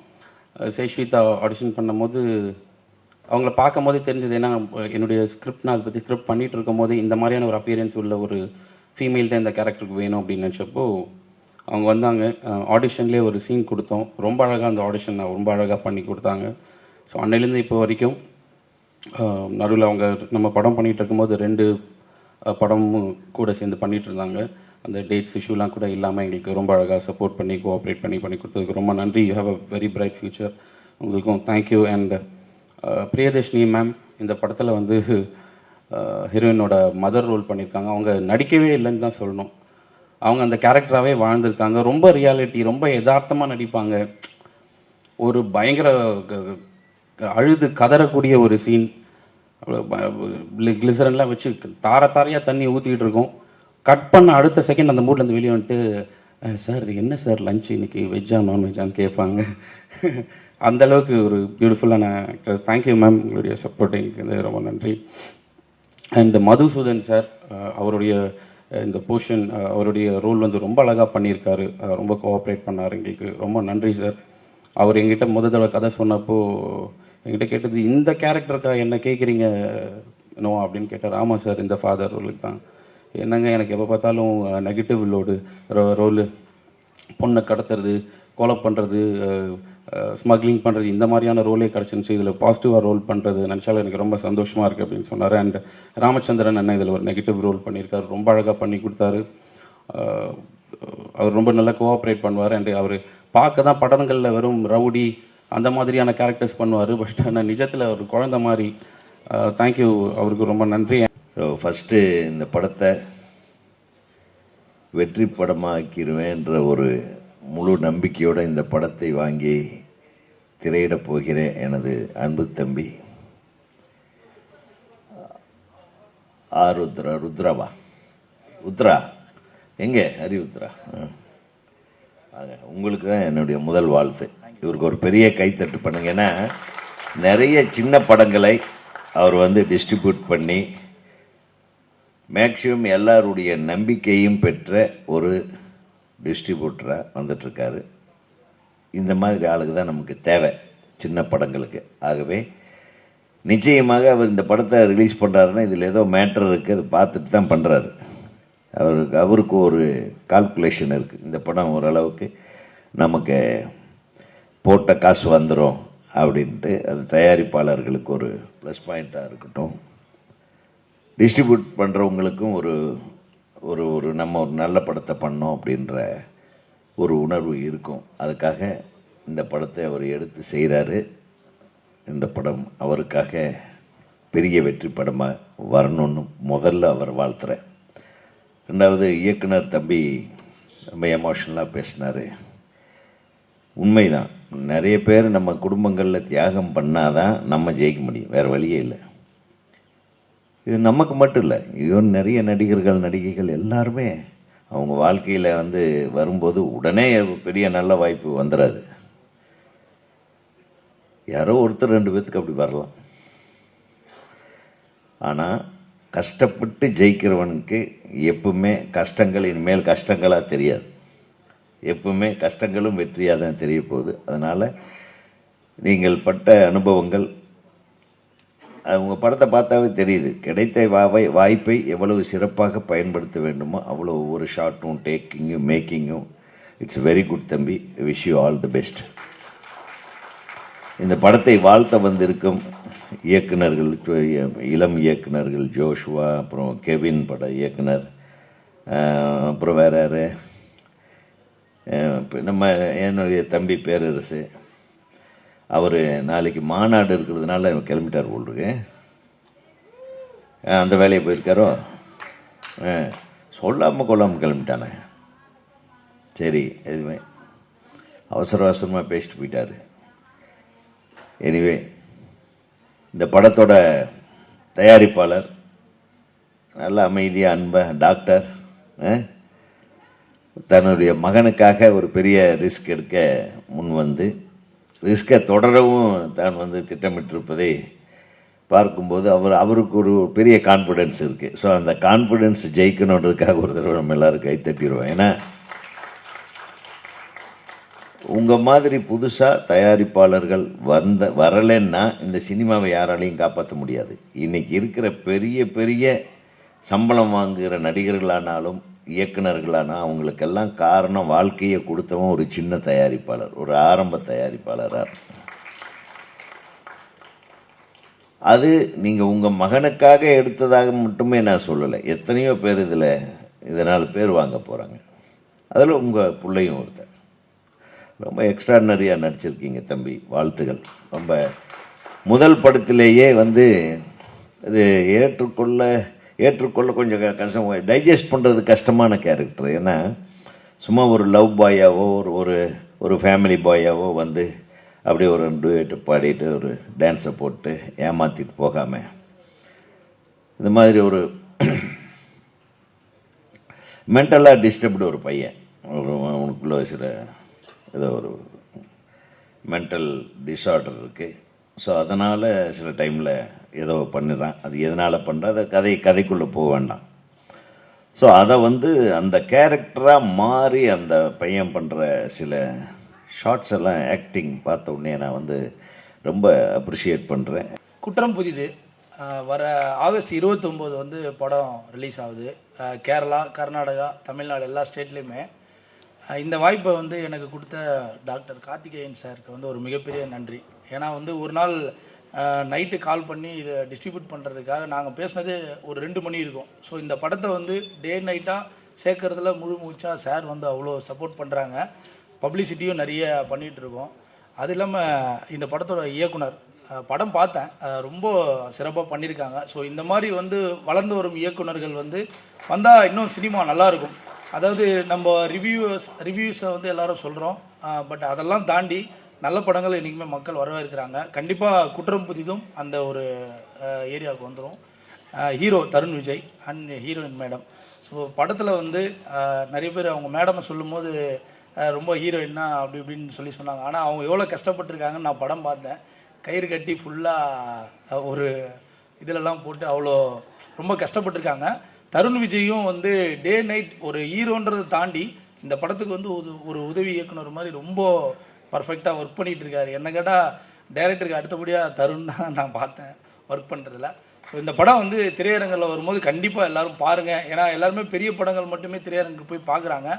சேஷ்விதா ஆடிஷன் பண்ணும்போது அவங்கள பார்க்கும் போதே தெரிஞ்சது. ஏன்னா என்னுடைய ஸ்கிரிப்ட், நான் அதை பற்றி ஸ்கிரிப்ட் பண்ணிகிட்டு இருக்கும் போது இந்த மாதிரியான ஒரு அப்பியரன்ஸ் உள்ள ஒரு ஃபீமேல் தான் இந்த கேரக்டருக்கு வேணும் அப்படின்னு நினச்சப்போ அவங்க வந்தாங்க. ஆடிஷன்லேயே ஒரு சீன் கொடுத்தோம். ரொம்ப அழகாக அந்த ஆடிஷன் ரொம்ப அழகாக பண்ணி கொடுத்தாங்க. ஸோ அன்னையிலேருந்து இப்போ வரைக்கும் நடுவில் அவங்க நம்ம படம் பண்ணிகிட்டு இருக்கும்போது 2 படமும் கூட சேர்ந்து பண்ணிகிட்டு இருந்தாங்க. அந்த டேட்ஸ் இஷ்யூலாம் கூட இல்லாமல் எங்களுக்கு ரொம்ப அழகாக சப்போர்ட் பண்ணி கோஆப்ரேட் பண்ணி கொடுத்ததுக்கு ரொம்ப நன்றி. You have a very bright future. உங்களுக்கும் தேங்க்யூ. அண்ட் பிரியதர்ஷினி மேம் இந்த படத்தில் வந்து ஹீரோயினோட மதர் ரோல் பண்ணியிருக்காங்க. அவங்க நடிக்கவே இல்லைன்னு தான் சொல்லணும். அவங்க அந்த கேரக்டராகவே வாழ்ந்திருக்காங்க. ரொம்ப ரியாலிட்டி, ரொம்ப யதார்த்தமாக நடிப்பாங்க. ஒரு பயங்கர அழுது கதறக்கூடிய ஒரு சீன், கிளிசரன்லாம் வச்சு தாரையாக தண்ணி ஊற்றிக்கிட்டு இருக்கோம். கட் பண்ண அடுத்த செகண்ட் அந்த மூட்லேருந்து வெளியே வந்துட்டு, சார் என்ன சார் லஞ்ச் இன்னைக்கு, வெஜ்ஜா நான்வெஜ்ஜான்னு கேட்பாங்க. அந்தளவுக்கு ஒரு பியூட்டிஃபுல்லான ஆக்டர். தேங்க்யூ மேம், உங்களுடைய சப்போர்ட்டிங்க்கு ரொம்ப நன்றி. அண்ட் மதுசூதன் சார், அவருடைய இந்த போர்ஷன், அவருடைய ரோல் வந்து ரொம்ப அழகாக பண்ணியிருக்காரு. ரொம்ப கோஆப்ரேட் பண்ணார். எங்களுக்கு ரொம்ப நன்றி சார். அவர் எங்கிட்ட தடவை கதை சொன்னப்போ என்கிட்ட கேட்டது, இந்த கேரக்டருக்காக என்ன கேட்குறீங்க நோ அப்படின்னு கேட்டார். ஆமாம் சார், இந்த ஃபாதர் ரோலுக்கு தான். என்னங்க எனக்கு எப்போ பார்த்தாலும் நெகட்டிவ் ரோலு, பொண்ணை கடத்துறது, கொலை பண்ணுறது, ஸ்மக்லிங் பண்ணுறது, இந்த மாதிரியான ரோலே கிடச்சிருந்துச்சு. இதில் பாசிட்டிவாக ரோல் பண்ணுறது நினச்சாலும் எனக்கு ரொம்ப சந்தோஷமாக இருக்குது அப்படின்னு சொன்னார். அண்ட் ராமச்சந்திரன் அண்ணன் இதில் ஒரு நெகட்டிவ் ரோல் பண்ணியிருக்காரு. ரொம்ப அழகாக பண்ணி கொடுத்தாரு. அவர் ரொம்ப நல்லா கோஆப்ரேட் பண்ணுவார். அண்ட் அவர் பார்க்க தான் படங்களில் வெறும் ரவுடி அந்த மாதிரியான கேரக்டர்ஸ் பண்ணுவார். பட் ஆனால் நிஜத்தில் ஒரு குழந்தை மாதிரி. தேங்க்யூ, அவருக்கு ரொம்ப நன்றி. ஃபஸ்ட்டு இந்த படத்தை வெற்றி படமாக்கிடுவேன்ற ஒரு முழு நம்பிக்கையோடு இந்த படத்தை வாங்கி திரையிடப் போகிற எனது அன்பு தம்பி ருத்ராவா உத்ரா எங்கே ஹரிருத்ரா உங்களுக்கு தான் என்னுடைய முதல் வாழ்த்து. இவருக்கு ஒரு பெரிய கைத்தட்டு பண்ணுங்க. ஏன்னா நிறைய சின்ன படங்களை அவர் வந்து டிஸ்ட்ரிபியூட் பண்ணி மேக்சிமம் எல்லாருடைய நம்பிக்கையும் பெற்ற ஒரு டிஸ்ட்ரிபியூட்டராக வந்துட்டுருக்காரு. இந்த மாதிரி ஆளுக்கு தான் நமக்கு தேவை சின்ன படங்களுக்கு. ஆகவே நிச்சயமாக அவர் இந்த படத்தை ரிலீஸ் பண்ணுறாருன்னா இதில் ஏதோ மேட்டர் இருக்குது, அதை பார்த்துட்டு தான் பண்ணுறாரு. அவருக்கு ஒரு கால்குலேஷன் இருக்குது. இந்த படம் ஓரளவுக்கு நமக்கு போட்ட காசு வந்துடும் அப்படின்ட்டு. அது தயாரிப்பாளர்களுக்கு ஒரு ப்ளஸ் பாயிண்ட்டாக இருக்கட்டும், டிஸ்ட்ரிபியூட் பண்ணுறவங்களுக்கும் ஒரு ஒரு ஒரு நம்ம ஒரு நல்ல படத்தை பண்ணோம் அப்படின்ற ஒரு உணர்வு இருக்கும். அதுக்காக இந்த படத்தை அவர் எடுத்து செய்கிறாரு. இந்த படம் அவருக்காக பெரிய வெற்றி படமாக வரணும்னு முதல்ல அவர் வாழ்த்துறேன். ரெண்டாவது, இயக்குனர் தம்பி ரொம்ப எமோஷ்னலாக பேசினார். உண்மைதான், நிறைய பேர் நம்ம குடும்பங்களில் தியாகம் பண்ணாதான் நம்ம ஜெயிக்க முடியும், வேறு வழியே இல்லை. இது நமக்கு மட்டும் இல்லை, இவன் நிறைய நடிகர்கள் நடிகைகள் எல்லாருமே அவங்க வாழ்க்கையில் வந்து வரும்போது உடனே பெரிய நல்ல வாய்ப்பு வந்துடாது. யாரோ ஒருத்தர் 2 பேர்த்துக்கு அப்படி வரலாம். ஆனால் கஷ்டப்பட்டு ஜெயிக்கிறவனுக்கு எப்பவுமே கஷ்டங்கள் இனிமேல் கஷ்டங்களாக தெரியாது. எப்பவுமே கஷ்டங்களும் வெற்றியாக தான் தெரிய போகுது. அதனால் நீங்கள் பட்ட அனுபவங்கள் அவங்க படத்தை பார்த்தாவே தெரியுது. கிடைத்த வாய்ப்பை எவ்வளவு சிறப்பாக பயன்படுத்த வேண்டுமோ அவ்வளோ ஒவ்வொரு ஷார்ட்டும் டேக்கிங்கும் மேக்கிங்கும் இட்ஸ் வெரி குட் தம்பி. Wish you all the best. இந்த படத்தை வாழ்த்த வந்திருக்கும் இயக்குனர்கள், இளம் இயக்குனர்கள் ஜோஷுவா, அப்புறம் கெவின் பட இயக்குனர், அப்புறம் வேறு யார், நம்ம என்னுடைய தம்பி பேரரசு. அவர் நாளைக்கு மாநாடு இருக்கிறதுனால கிளம்பிட்டார் போல்ருக்கு. அந்த வேலையை போயிருக்காரோ, சொல்லாமல் கொள்ளாமல் கிளம்பிட்டானே. சரி, எதுவுமே அவசர அவசரமாக பேசிட்டு போயிட்டார். எனிவே, இந்த படத்தோட தயாரிப்பாளர் நல்ல அமைதியாக அன்பாக டாக்டர் தன்னுடைய மகனுக்காக ஒரு பெரிய ரிஸ்க் எடுக்க முன் வந்து ரிஸ்கை தொடரவும் தான் வந்து திட்டமிட்டிருப்பதை பார்க்கும்போது அவருக்கு ஒரு பெரிய கான்ஃபிடென்ஸ் இருக்குது. ஸோ அந்த கான்ஃபிடென்ஸ் ஜெயிக்கணுன்றதுக்காக ஒரு தடவை நம்ம எல்லோரும் கைத்தட்டிடுவோம். ஏன்னா உங்கள் மாதிரி புதுசாக தயாரிப்பாளர்கள் வரலைன்னா இந்த சினிமாவை யாராலையும் காப்பாற்ற முடியாது. இன்றைக்கி இருக்கிற பெரிய பெரிய சம்பளம் வாங்குகிற நடிகர்களானாலும் இயக்குனர்களானால் அவங்களுக்கெல்லாம் காரணம் வாழ்க்கையை கொடுத்தவன் ஒரு சின்ன தயாரிப்பாளர், ஒரு ஆரம்ப தயாரிப்பாளராக. அது நீங்கள் உங்கள் மகனுக்காக எடுத்ததாக மட்டுமே நான் சொல்லலை. எத்தனையோ பேர் இதனால் பேர் வாங்க போகிறாங்க. அதில் உங்கள் பிள்ளையும் ஒருத்தர். ரொம்ப எக்ஸ்ட்ராடினரியாக நடிச்சிருக்கீங்க தம்பி, வாழ்த்துகள். ரொம்ப முதல் படத்திலேயே வந்து இது ஏற்றுக்கொள்ள கொஞ்சம் கஷ்டம், டைஜஸ்ட் பண்ணுறது கஷ்டமான கேரக்டர். ஏன்னா சும்மா ஒரு லவ் பாயாவோ ஒரு ஃபேமிலி பாயாவோ வந்து அப்படியே ஒரு டூயட்டு பாடிட்டு ஒரு டான்ஸை போட்டு ஏமாற்றிட்டு போகாமல் இந்த மாதிரி ஒரு மென்டலாக டிஸ்டர்ப்டு ஒரு பையன், அவனுக்குள்ள சில ஏதோ ஒரு மென்டல் டிஸார்டர் இருக்குது. ஸோ அதனால் சில டைமில் ஏதோ பண்ணிடுறான். அது எதனால் பண்ணுற அதை கதைக்குள்ளே போக வேண்டாம். ஸோ அதை வந்து அந்த கேரக்டராக மாறி அந்த பையன் பண்ணுற சில ஷார்ட்ஸ் எல்லாம் ஆக்டிங் பார்த்த உடனே நான் வந்து ரொம்ப அப்ரிஷியேட் பண்ணுறேன். குற்றம் புதிது வர ஆகஸ்ட் 29 வந்து படம் ரிலீஸ் ஆகுது. கேரளா, கர்நாடகா, தமிழ்நாடு எல்லா ஸ்டேட்லேயுமே. இந்த வாய்ப்பை வந்து எனக்கு கொடுத்த டாக்டர் கார்த்திகேயன் சாருக்கு வந்து ஒரு மிகப்பெரிய நன்றி. ஏன்னா வந்து ஒரு நாள் நைட்டு கால் பண்ணி இதை டிஸ்ட்ரிபியூட் பண்ணுறதுக்காக நாங்கள் பேசினது ஒரு 2 மணி இருக்கும். ஸோ இந்த படத்தை வந்து டே நைட்டாக சேர்க்கறதுல முழு மூச்சாக சார் வந்து அவ்வளோ சப்போர்ட் பண்ணுறாங்க. பப்ளிசிட்டியும் நிறைய பண்ணிகிட்ருக்கோம். அது இல்லாமல் இந்த படத்தோட இயக்குனர் படம் பார்த்தேன், ரொம்ப சிறப்பாக பண்ணியிருக்காங்க. ஸோ இந்த மாதிரி வந்து வளர்ந்து வரும் இயக்குனர்கள் வந்து வந்தால் இன்னும் சினிமா நல்லாயிருக்கும். அதாவது நம்ம ரிவ்யூஸை வந்து எல்லோரும் சொல்கிறோம், பட் அதெல்லாம் தாண்டி நல்ல படங்கள் என்றைக்குமே மக்கள் வரவேற்கிறாங்க. கண்டிப்பாக குற்றம் புதிதும் அந்த ஒரு ஏரியாவுக்கு வந்துடும். Hero Tarun Vijay and heroine madam. So படத்தில் வந்து நிறைய பேர் அவங்க மேடமை சொல்லும்போது ரொம்ப ஹீரோயின்னா அப்படி இப்படின்னு சொன்னாங்க. ஆனால் அவங்க எவ்வளோ கஷ்டப்பட்டுருக்காங்கன்னு நான் படம் பார்த்தேன். கயிறு கட்டி ஃபுல்லாக ஒரு இதிலெல்லாம் போட்டு அவ்வளோ ரொம்ப கஷ்டப்பட்டுருக்காங்க. தருண் விஜயும் வந்து டே நைட் ஒரு ஹீரோன்றதை தாண்டி இந்த படத்துக்கு வந்து ஒரு உதவி இயக்குனர் மாதிரி ரொம்ப பர்ஃபெக்டாக ஒர்க் பண்ணிகிட்டு இருக்காரு. என்ன கேட்டால் டைரக்டருக்கு அடுத்தபடியாக தருண் தான் நான் பார்த்தேன் ஒர்க் பண்ணுறதுல. ஸோ இந்த படம் வந்து திரையரங்கில் வரும்போது கண்டிப்பாக எல்லோரும் பாருங்கள். ஏன்னா எல்லாருமே பெரிய படங்கள் மட்டுமே திரையரங்குக்கு போய் பார்க்குறாங்க.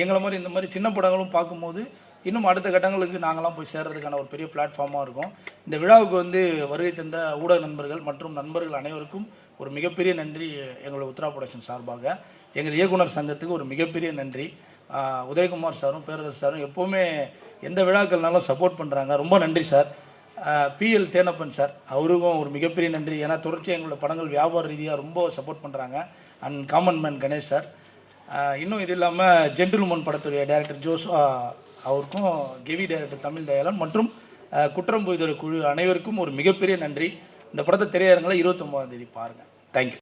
எங்களை மாதிரி இந்த மாதிரி சின்ன படங்களும் பார்க்கும்போது இன்னும் அடுத்த கட்டங்களுக்கு நாங்களாம் போய் சேர்றதுக்கான ஒரு பெரிய பிளாட்ஃபார்மாக இருக்கும். இந்த விழாவுக்கு வந்து வருகை தந்த ஊடக நண்பர்கள் மற்றும் நண்பர்கள் அனைவருக்கும் ஒரு மிகப்பெரிய நன்றி. எங்களோட உத்ரா ப்ரொடக்ஷன் சார்பாக எங்கள் இயக்குனர் சங்கத்துக்கு ஒரு மிகப்பெரிய நன்றி. உதயகுமார் சாரும் பேரரசு சாரும் எப்போவுமே எந்த விழாக்கள்னாலும் சப்போர்ட் பண்ணுறாங்க. ரொம்ப நன்றி சார். PL தேனப்பன் சார், அவருக்கும் ஒரு மிகப்பெரிய நன்றி. ஏன்னா தொடர்ச்சி எங்களோட படங்கள் வியாபார ரீதியாக ரொம்ப சப்போர்ட் பண்ணுறாங்க. And common man Ganesh sir. இன்னும் இது இல்லாமல் ஜென்டில்மன் படத்துடைய டைரக்டர் ஜோஷுவா அவருக்கும், கெவி டைரக்டர் தமிழ் தயாளன் மற்றும் குற்றம் புதிதோட குழு அனைவருக்கும் ஒரு மிகப்பெரிய நன்றி. இந்த படத்தை திரையரங்கில் 29ஆம் தேதி பாருங்கள். தேங்க்யூ.